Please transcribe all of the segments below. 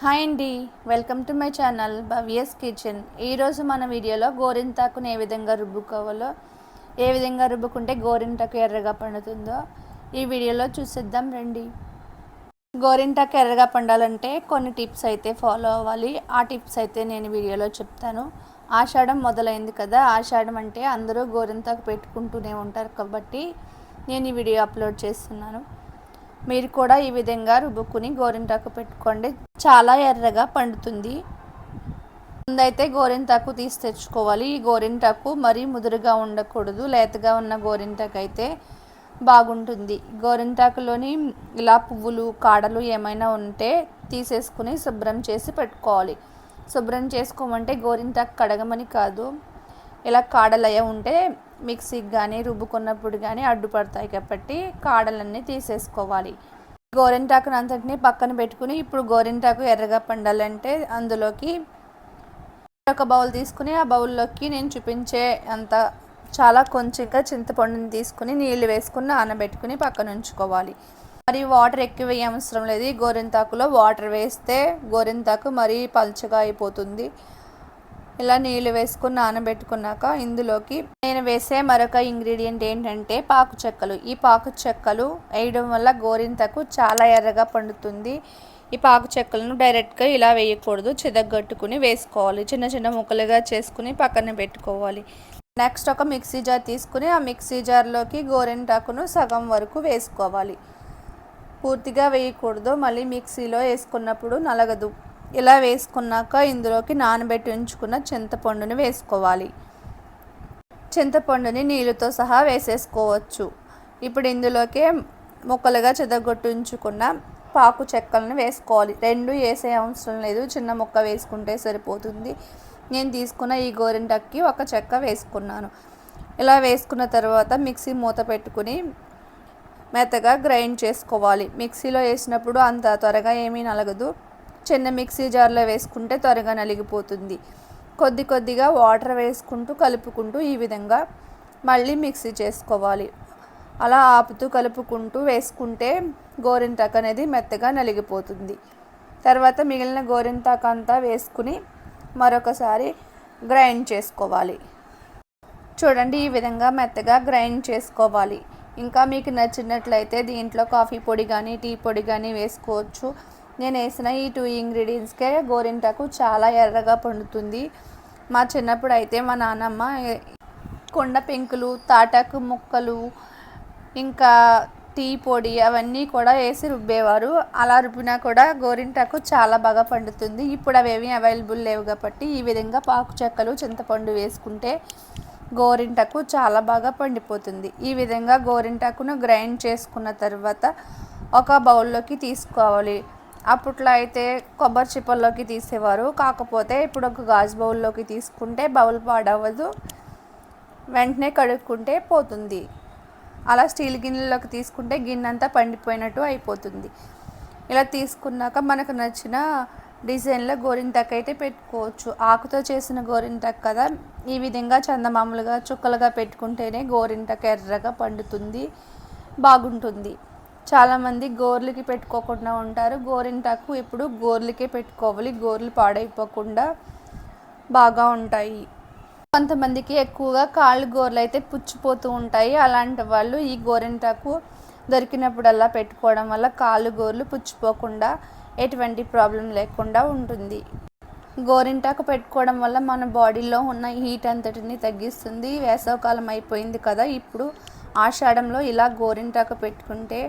Hi అండి, welcome to my channel Bhavya's kitchen. ఈరోజు మన వీడియోలో గోరింటాకుని ఏ విధంగా రుబ్బుకోవాలో, ఏ విధంగా రుబ్బుకుంటే గోరింటాకు ఎర్రగా పండుతుందో ఈ వీడియోలో చూసేద్దాం రండి. గోరింటాకు ఎర్రగా పండాలంటే కొన్ని టిప్స్ అయితే ఫాలో అవ్వాలి. ఆ టిప్స్ అయితే నేను వీడియోలో చెప్తాను. ఆషాఢం మొదలైంది కదా, ఆషాఢం అంటే అందరూ గోరింటాకు పెట్టుకుంటూనే ఉంటారు కాబట్టి నేను ఈ వీడియో అప్లోడ్ చేస్తున్నాను. మీరు కూడా ఈ విధంగా రుబ్బుకుని గోరింటాకు పెట్టుకోండి, చాలా ఎర్రగా పండుతుంది. ముందైతే గోరింటాకు తీసి తెచ్చుకోవాలి. ఈ గోరింటాకు మరీ ముదురుగా ఉండకూడదు, లేతగా ఉన్న గోరింటాకు అయితే బాగుంటుంది. గోరింటాకులోని ఇలా పువ్వులు కాడలు ఏమైనా ఉంటే తీసేసుకుని శుభ్రం చేసి పెట్టుకోవాలి. శుభ్రం చేసుకోమంటే గోరింటాకు కడగమని కాదు, ఇలా కాడలయ్య ఉంటే మిక్సీకి కానీ రుబ్బుకున్నప్పుడు కానీ అడ్డుపడతాయి కాబట్టి కాడలన్నీ తీసేసుకోవాలి. గోరింటాకును అంతటిని పక్కన పెట్టుకుని ఇప్పుడు గోరింటాకు ఎర్రగా పండాలంటే అందులోకి ఒక బౌల్ తీసుకుని ఆ బౌల్లోకి నేను చూపించే అంత చాలా కొంచెంగా చింతపండుని తీసుకుని నీళ్ళు వేసుకుని నానబెట్టుకుని పక్కన ఉంచుకోవాలి. మరి వాటర్ ఎక్కువ వేయ అవసరం లేదు. ఈ గోరింటాకులో వాటర్ వేస్తే గోరింటాకు మరీ పల్చగా అయిపోతుంది. ఇలా నీళ్ళు వేసుకుని నానబెట్టుకున్నాక ఇందులోకి నేను వేసే మరొక ఇంగ్రీడియంట్ ఏంటంటే పాకు చెక్కలు. ఈ పాకు చెక్కలు వేయడం వల్ల గోరింటాకు చాలా ఎర్రగా పండుతుంది. ఈ పాకు చెక్కలను డైరెక్ట్గా ఇలా వేయకూడదు, చిదగొట్టుకుని వేసుకోవాలి. చిన్న చిన్న ముక్కలుగా చేసుకుని పక్కన పెట్టుకోవాలి. నెక్స్ట్ ఒక మిక్సీ జార్ తీసుకుని ఆ మిక్సీ జార్లోకి గోరింటాకును సగం వరకు వేసుకోవాలి. పూర్తిగా వేయకూడదు, మళ్ళీ మిక్సీలో వేసుకున్నప్పుడు నలగదు. ఇలా వేసుకున్నాక ఇందులోకి నానబెట్టి ఉంచుకున్న చింతపండుని వేసుకోవాలి. చింతపండుని నీళ్ళతో సహా వేసేసుకోవచ్చు. ఇప్పుడు ఇందులోకి ముక్కలుగా చెదగొట్టి ఉంచుకున్న పాకు చెక్కలను వేసుకోవాలి. రెండు వేసే అవసరం లేదు, చిన్న ముక్క వేసుకుంటే సరిపోతుంది. నేను తీసుకున్న ఈ గోరింటాకుకి ఒక చెక్క వేసుకున్నాను. ఇలా వేసుకున్న తర్వాత మిక్సీ మూత పెట్టుకుని మెత్తగా గ్రైండ్ చేసుకోవాలి. మిక్సీలో వేసినప్పుడు అంత త్వరగా ఏమీ నలగదు, చిన్న మిక్సీ జార్లో వేసుకుంటే త్వరగా నలిగిపోతుంది. కొద్ది కొద్దిగా వాటర్ వేసుకుంటూ కలుపుకుంటూ ఈ విధంగా మళ్ళీ మిక్సీ చేసుకోవాలి. అలా ఆపుతూ కలుపుకుంటూ వేసుకుంటే గోరింటాకు అనేది మెత్తగా నలిగిపోతుంది. తర్వాత మిగిలిన గోరింటాకు అంతా వేసుకుని మరొకసారి గ్రైండ్ చేసుకోవాలి. చూడండి, ఈ విధంగా మెత్తగా గ్రైండ్ చేసుకోవాలి. ఇంకా మీకు నచ్చినట్లయితే దీంట్లో కాఫీ పొడి కానీ టీ పొడి కానీ వేసుకోవచ్చు. నేను వేసిన ఈ 2 ఇంగ్రీడియంట్స్కే గోరింటాకు చాలా ఎర్రగా పండుతుంది. మా చిన్నప్పుడు అయితే మా నాన్నమ్మ కొండ పెంకులు, తాటాకు ముక్కలు, ఇంకా టీ పొడి అవన్నీ కూడా వేసి రుబ్బేవారు. అలా రుబ్బినా కూడా గోరింటాకు చాలా బాగా పండుతుంది. ఇప్పుడు అవేమీ అవైలబుల్ లేవు కాబట్టి ఈ విధంగా పాకు చెక్కలు చింతపండు వేసుకుంటే గోరింటాకు చాలా బాగా పండిపోతుంది. ఈ విధంగా గోరింటాకును గ్రైండ్ చేసుకున్న తర్వాత ఒక బౌల్లోకి తీసుకోవాలి. అప్పట్లో అయితే కొబ్బరి చిప్పల్లోకి తీసేవారు, కాకపోతే ఇప్పుడు ఒక గాజు బౌల్లోకి తీసుకుంటే బౌల్ పాడవదు, వెంటనే కడుక్కుంటే పోతుంది. అలా స్టీల్ గిన్నెలోకి తీసుకుంటే గిన్నె అంతా పండిపోయినట్టు అయిపోతుంది. ఇలా తీసుకున్నాక మనకు నచ్చిన డిజైన్లో గోరింటాకు అయితే పెట్టుకోవచ్చు. ఆకుతో చేసిన గోరింటాకు కదా, ఈ విధంగా చందమామలుగా చుక్కలుగా పెట్టుకుంటేనే గోరింటాకు ఎర్రగా పండుతుంది, బాగుంటుంది. చాలామంది గోర్లకి పెట్టుకోకుండా ఉంటారు. గోరింటాకు ఎప్పుడు గోర్లకే పెట్టుకోవాలి, గోర్లు పాడైపోకుండా బాగా ఉంటాయి. కొంతమందికి ఎక్కువగా కాళ్ళు గోర్లు అయితే పుచ్చిపోతూ ఉంటాయి. అలాంటి వాళ్ళు ఈ గోరింటాకు దొరికినప్పుడల్లా పెట్టుకోవడం వల్ల కాళ్ళు గోర్లు పుచ్చిపోకుండా ఎటువంటి ప్రాబ్లం లేకుండా ఉంటుంది. గోరింటాకు పెట్టుకోవడం వల్ల మన బాడీలో ఉన్న హీట్ అంతటిని తగ్గిస్తుంది. వేసవకాలం అయిపోయింది కదా, ఇప్పుడు ఆషాఢంలో ఇలా గోరింటాకు పెట్టుకుంటే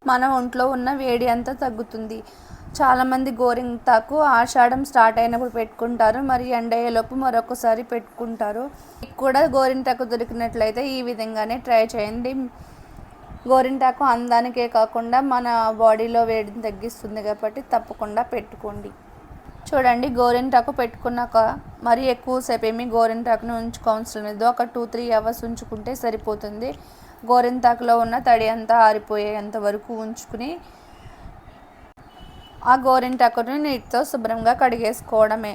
మన ఒంట్లో ఉన్న వేడి అంతా తగ్గుతుంది. చాలామంది గోరింటాకు ఆషాఢం స్టార్ట్ అయినప్పుడు పెట్టుకుంటారు, మరి ఎండయ్యేలోపు మరొకసారి పెట్టుకుంటారు. మీకు కూడా గోరింటాకు దొరికినట్లయితే ఈ విధంగానే ట్రై చేయండి. గోరింటాకు అందానికే కాకుండా మన బాడీలో వేడిని తగ్గిస్తుంది కాబట్టి తప్పకుండా పెట్టుకోండి. చూడండి, గోరింటాకు పెట్టుకున్నాక మరి ఎక్కువసేపు ఏమీ గోరింటాకును ఉంచుకోవాల్సిన లేదు. ఒక 2-3 అవర్స్ ఉంచుకుంటే సరిపోతుంది. గోరింటాకులో ఉన్న తడి అంతా ఆరిపోయేంత వరకు ఉంచుకుని ఆ గోరింటాకుని నీటితో శుభ్రంగా కడిగేసుకోవడమే.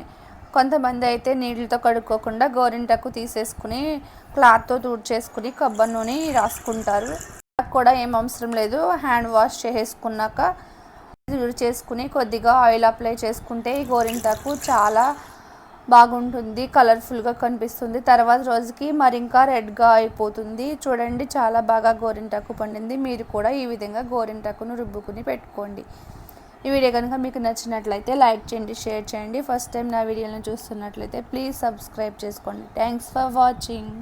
కొంతమంది అయితే నీళ్ళతో కడుక్కోకుండా గోరింటాకు తీసేసుకుని క్లాత్తో తుడిచేసుకుని కొబ్బరి నూనె రాసుకుంటారు. కూడా ఏం అవసరం లేదు. హ్యాండ్ వాష్ చేసుకున్నాక చేసుకుని కొద్దిగా ఆయిల్ అప్లై చేసుకుంటే ఈ గోరింటాకు చాలా బాగుంటుంది, కలర్ఫుల్గా కనిపిస్తుంది. తర్వాత రోజుకి మరి ఇంకా రెడ్గా అయిపోతుంది. చూడండి చాలా బాగా గోరింటాకు పండింది. మీరు కూడా ఈ విధంగా గోరింటాకును రుబ్బుకుని పెట్టుకోండి. ఈ వీడియో కనుక మీకు నచ్చినట్లయితే లైక్ చేయండి, షేర్ చేయండి. ఫస్ట్ టైం నా వీడియోలను చూస్తున్నట్లయితే ప్లీజ్ సబ్స్క్రైబ్ చేసుకోండి. Thanks for watching.